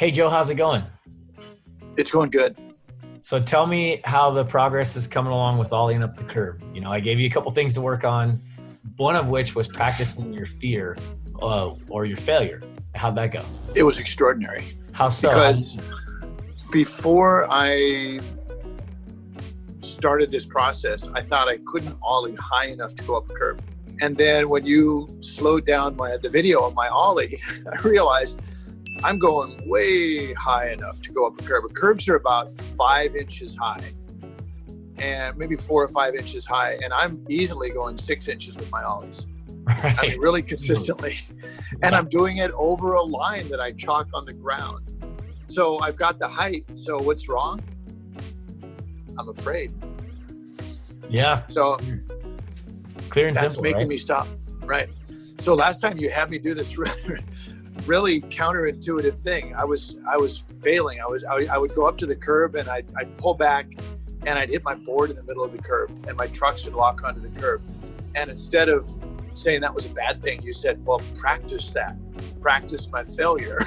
Hey Joe, how's it going? It's going good. So tell me how the progress is coming along with ollieing up the curb. I gave you a couple things to work on, one of which was practicing your fear or your failure. How'd that go? It was extraordinary How so? because before I started this process, I thought I couldn't ollie high enough to go up a curb. And then when you slowed down the video of my ollie, I realized I'm going way high enough to go up a curb. Curbs are about 5 inches high and maybe 4 or 5 inches high. And I'm easily going 6 inches with my ollies. Right. I mean, really consistently. And I'm doing it over a line that I chalk on the ground. So I've got the height. So what's wrong? I'm afraid. Yeah. So clear and that's simple, making right? me stop. Right. So last time you had me do this really counterintuitive thing. I was failing. I would go up to the curb and I'd pull back and I'd hit my board in the middle of the curb and my trucks would lock onto the curb. And instead of saying that was a bad thing, you said, well, practice that. Practice my failure.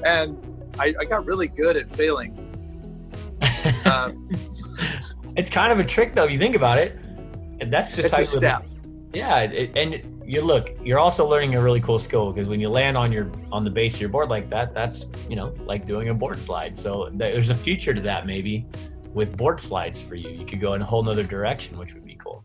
And I got really good at failing. It's kind of a trick though, if you think about it. And that's just It's how a you step. Yeah, and you're also learning a really cool skill, because when you land on the base of your board like that, that's like doing a board slide. So there's a future to that, maybe with board slides for you. You could go in a whole nother direction, which would be cool.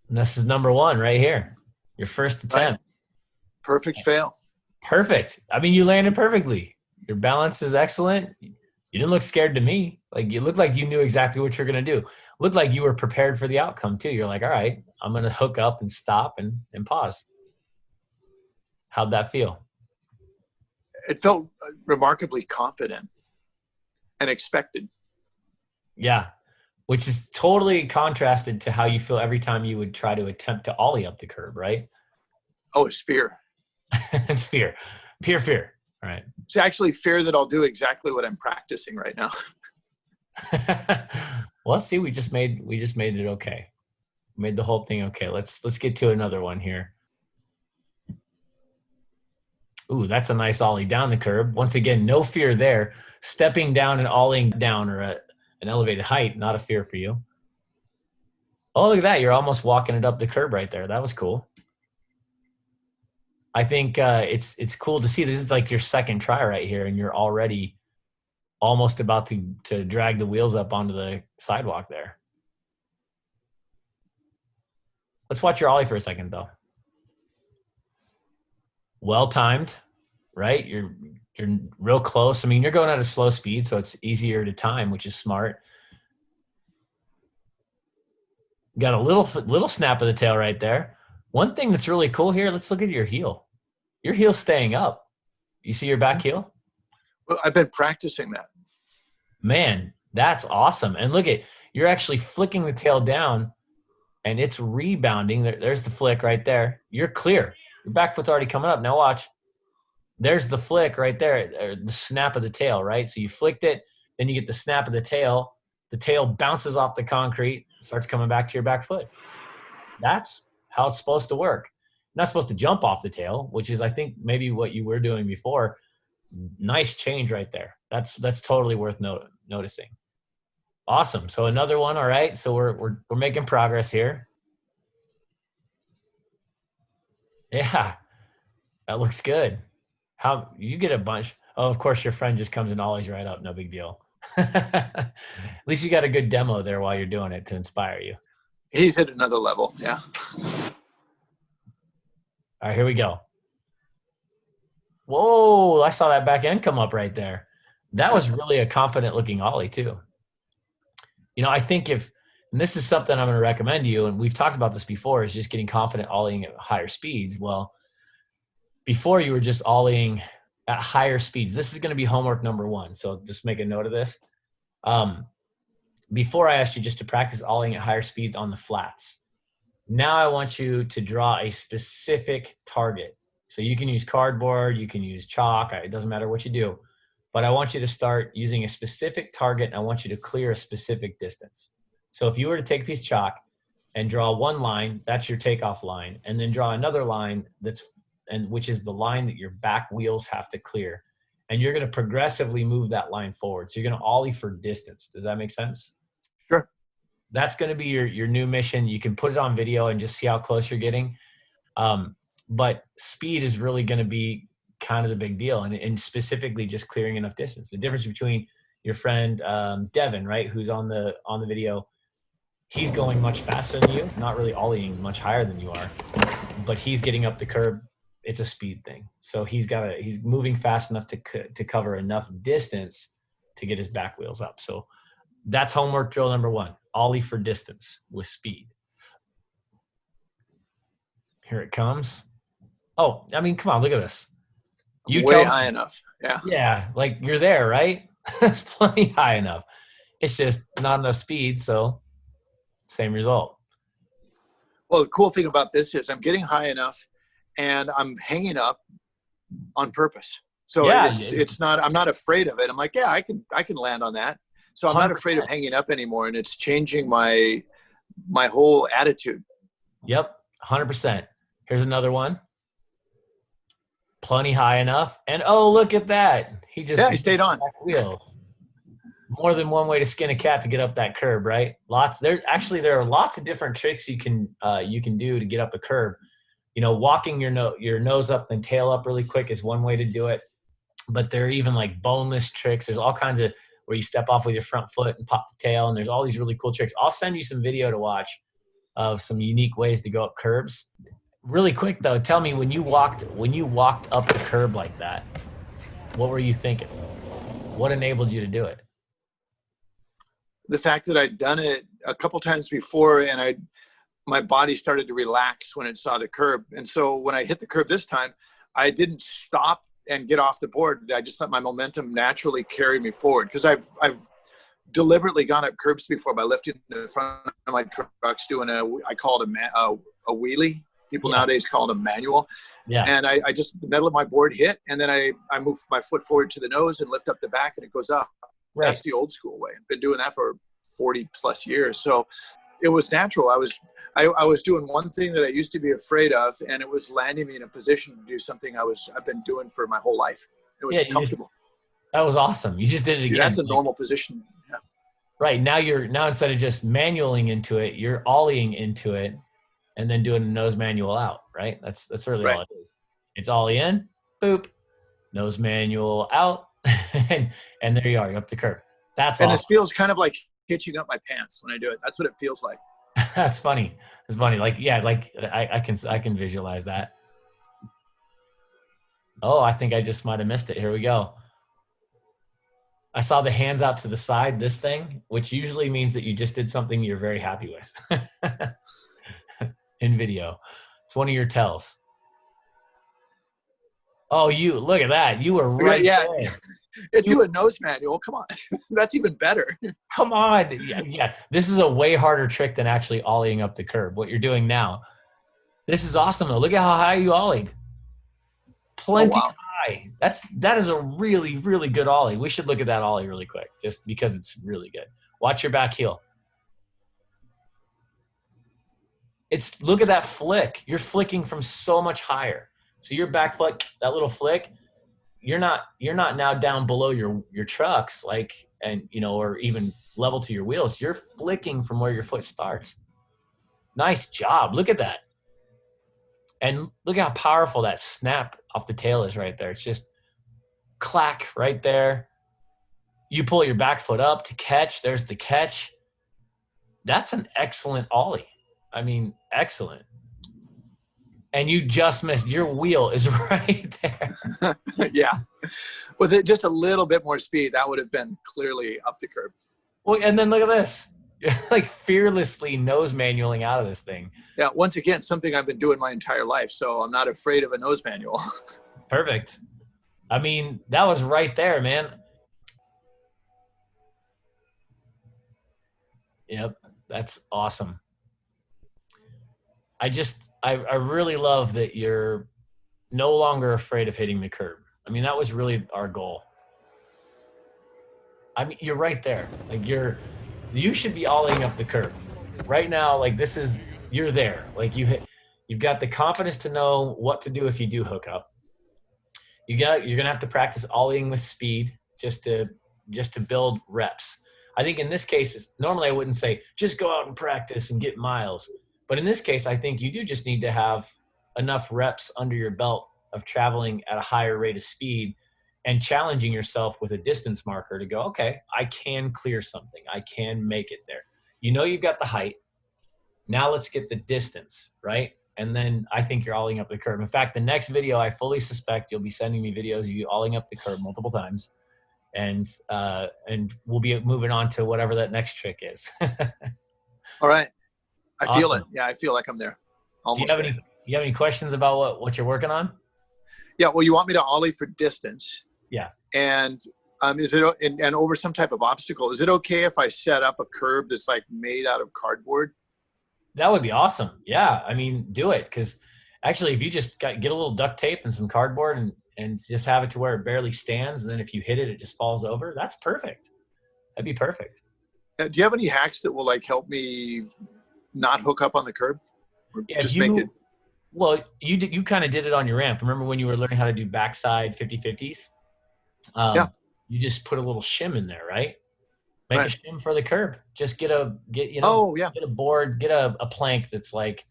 And this is number one right here, your first attempt. Right. Perfect fail. Perfect. I mean, you landed perfectly. Your balance is excellent. You didn't look scared to me. Like, you looked like you knew exactly what you're going to do. Looked like you were prepared for the outcome too. You're like, all right, I'm going to hook up and stop and pause. How'd that feel? It felt remarkably confident and expected. Yeah. Which is totally contrasted to how you feel every time you would try to attempt to ollie up the curb, right? Oh, it's fear. It's fear. Pure fear. All right. It's actually fear that I'll do exactly what I'm practicing right now. Well, see, we just made it okay. We made the whole thing okay. Let's get to another one here. Ooh, that's a nice ollie down the curb. Once again, no fear there. Stepping down and ollieing down, or an elevated height, not a fear for you. Oh, look at that. You're almost walking it up the curb right there. That was cool. I think it's cool to see. This is like your second try right here, and you're already almost about to drag the wheels up onto the sidewalk there. Let's watch your ollie for a second, though. Well timed, right? You're real close. I mean, you're going at a slow speed, so it's easier to time, which is smart. Got a little snap of the tail right there. One thing that's really cool here, let's look at your heel. Your heel's staying up. You see your back heel? Well, I've been practicing that. Man, that's awesome. And look at, you're actually flicking the tail down and it's rebounding. There's the flick right there. You're clear. Your back foot's already coming up. Now watch. There's the flick right there, the snap of the tail, right? So you flicked it, then you get the snap of the tail. The tail bounces off the concrete, starts coming back to your back foot. That's how it's supposed to work. You're not supposed to jump off the tail, which is, I think, maybe what you were doing before. Nice change right there. That's totally worth noticing. Awesome. So another one. All right. So we're making progress here. Yeah, that looks good. How you get a bunch? Oh, of course, your friend just comes and ollies right up. No big deal. At least you got a good demo there while you're doing it to inspire you. He's at another level. Yeah. All right, here we go. Whoa, I saw that back end come up right there. That was really a confident looking ollie too. I think and this is something I'm going to recommend to you, and we've talked about this before, is just getting confident ollieing at higher speeds. Well, before you were just ollieing at higher speeds. This is going to be homework number one. So just make a note of this. Before I asked you just to practice ollieing at higher speeds on the flats. Now I want you to draw a specific target. So you can use cardboard, you can use chalk. It doesn't matter what you do. But I want you to start using a specific target, and I want you to clear a specific distance. So if you were to take a piece of chalk and draw one line, that's your takeoff line, and then draw another line which is the line that your back wheels have to clear. And you're going to progressively move that line forward. So you're going to ollie for distance. Does that make sense? Sure. That's going to be your new mission. You can put it on video and just see how close you're getting. But speed is really going to be kind of the big deal, and specifically just clearing enough distance. The difference between your friend Devin, right, who's on the video, he's going much faster than you. He's not really ollieing much higher than you are, but he's getting up the curb. It's a speed thing. So he's moving fast enough to cover enough distance to get his back wheels up. So that's homework drill number 1, ollie for distance with speed. Here it comes. Oh, I mean, come on, look at this. Way high enough. Yeah. Yeah, like you're there, right? It's plenty high enough. It's just not enough speed, so same result. Well, the cool thing about this is I'm getting high enough and I'm hanging up on purpose. So yeah, it's not, I'm not afraid of it. I'm like, yeah, I can land on that. So I'm 100%. Not afraid of hanging up anymore. And it's changing my whole attitude. Yep. 100%. Here's another one. Plenty high enough. And oh, look at that. He stayed on. Wheel. More than one way to skin a cat to get up that curb, right? There are lots of different tricks you can do to get up a curb. You know, walking your nose up and tail up really quick is one way to do it. But there are even like boneless tricks. There's all kinds of where you step off with your front foot and pop the tail. And there's all these really cool tricks. I'll send you some video to watch of some unique ways to go up curbs. Really quick though, tell me when you walked up the curb like that, what were you thinking? What enabled you to do it? The fact that I'd done it a couple times before, and my body started to relax when it saw the curb. And so when I hit the curb this time, I didn't stop and get off the board. I just let my momentum naturally carry me forward, because I've deliberately gone up curbs before by lifting the front of my trucks, doing I call it a wheelie. People nowadays call it a manual. Yeah. And I just, the metal of my board hit, and then I move my foot forward to the nose and lift up the back, and it goes up. Right. That's the old school way. I've been doing that for 40 plus years. So it was natural. I was doing one thing that I used to be afraid of, and it was landing me in a position to do something I've been doing for my whole life. It was comfortable. That was awesome. You just did it again. That's a normal position. Yeah. Right. Now instead of just manualing into it, you're ollieing into it and then doing a nose manual out, right? That's really all it is. It's ollie in, boop, nose manual out, and there you are, you're up the curb. That's awesome. And this feels kind of like hitching up my pants when I do it. That's what it feels like. That's funny. It's funny. Like, yeah, like I can visualize that. Oh, I think I just might have missed it. Here we go. I saw the hands out to the side, this thing, which usually means that you just did something you're very happy with in video. It's one of your tells. Oh, you look at that. You were right there. Do a nose manual. Come on. That's even better. Come on. Yeah. This is a way harder trick than actually ollieing up the curb, what you're doing now. This is awesome though. Look at how high you ollied. Plenty high. That is a really, really good ollie. We should look at that ollie really quick, just because it's really good. Watch your back heel. Look at that flick. You're flicking from so much higher. So your back flick, that little flick, you're not now down below your trucks, or even level to your wheels. You're flicking from where your foot starts. Nice job. Look at that. And look how powerful that snap off the tail is right there. It's just clack right there. You pull your back foot up to catch. There's the catch. That's an excellent ollie. I mean, excellent. And you just missed. Your wheel is right there. Yeah. With it just a little bit more speed, that would have been clearly up the curb. Well, and then look at this. You're like fearlessly nose manualing out of this thing. Yeah. Once again, something I've been doing my entire life. So I'm not afraid of a nose manual. Perfect. I mean, that was right there, man. Yep. That's awesome. I really love that you're no longer afraid of hitting the curb. I mean, that was really our goal. I mean, you're right there. Like you should be ollieing up the curb right now. Like you're there. Like you've got the confidence to know what to do if you do hook up. You're going to have to practice ollieing with speed just to build reps. I think in this case, normally I wouldn't say just go out and practice and get miles. But in this case, I think you do just need to have enough reps under your belt of traveling at a higher rate of speed and challenging yourself with a distance marker to go, okay, I can clear something. I can make it there. You know, you've got the height. Now let's get the distance, right? And then I think you're ollieing up the curb. In fact, the next video, I fully suspect you'll be sending me videos of you ollieing up the curb multiple times. And we'll be moving on to whatever that next trick is. All right. I feel Awesome. it. Yeah, I feel like I'm there. Almost. Do you have any questions about what you're working on? Yeah, well, you want me to ollie for distance. Yeah. And is it and over some type of obstacle? Is it okay if I set up a curb that's like made out of cardboard? That would be awesome. Yeah, I mean, do it, because actually, if you just get a little duct tape and some cardboard and just have it to where it barely stands, and then if you hit it, it just falls over. That's perfect. That'd be perfect. Do you have any hacks that will like help me not hook up on the curb? Or Yeah, just make it. Well, you kind of did it on your ramp. Remember when you were learning how to do backside 50-50s? Yeah. You just put a little shim in there, right? Make Right. a shim for the curb. Just get a board, get a plank that's like,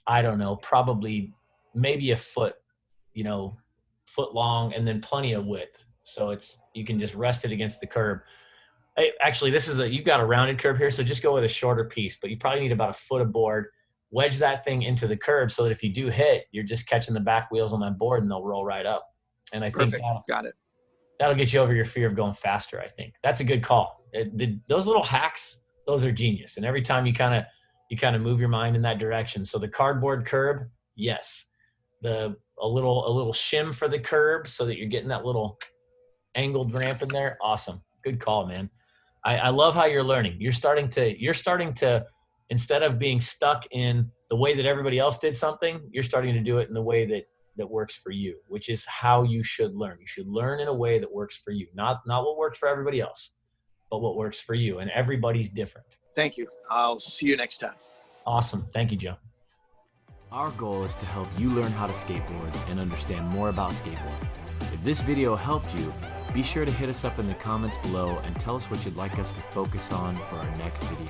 I don't know, probably maybe a foot long, and then plenty of width. So you can just rest it against the curb. Actually, you've got a rounded curb here, so just go with a shorter piece, but you probably need about a foot of board. Wedge that thing into the curb so that if you do hit, you're just catching the back wheels on that board and they'll roll right up. And I think Got it. that'll get you over your fear of going faster, I think. That's a good call. Those little hacks, those are genius. And every time you kind of move your mind in that direction. So the cardboard curb, yes. A little shim for the curb so that you're getting that little angled ramp in there. Awesome. Good call, man. I love how you're learning. You're starting to, instead of being stuck in the way that everybody else did something, you're starting to do it in the way that works for you, which is how you should learn. You should learn in a way that works for you, not what works for everybody else, but what works for you. And everybody's different. Thank you. I'll see you next time. Awesome. Thank you, Joe. Our goal is to help you learn how to skateboard and understand more about skateboarding. If this video helped you, be sure to hit us up in the comments below and tell us what you'd like us to focus on for our next video.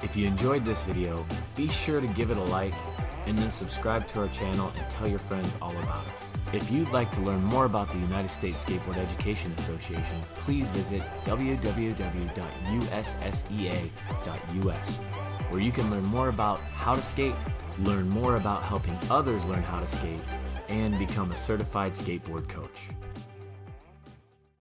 If you enjoyed this video, be sure to give it a like and then subscribe to our channel and tell your friends all about us. If you'd like to learn more about the United States Skateboard Education Association, please visit www.ussea.us, where you can learn more about how to skate, learn more about helping others learn how to skate, and become a certified skateboard coach.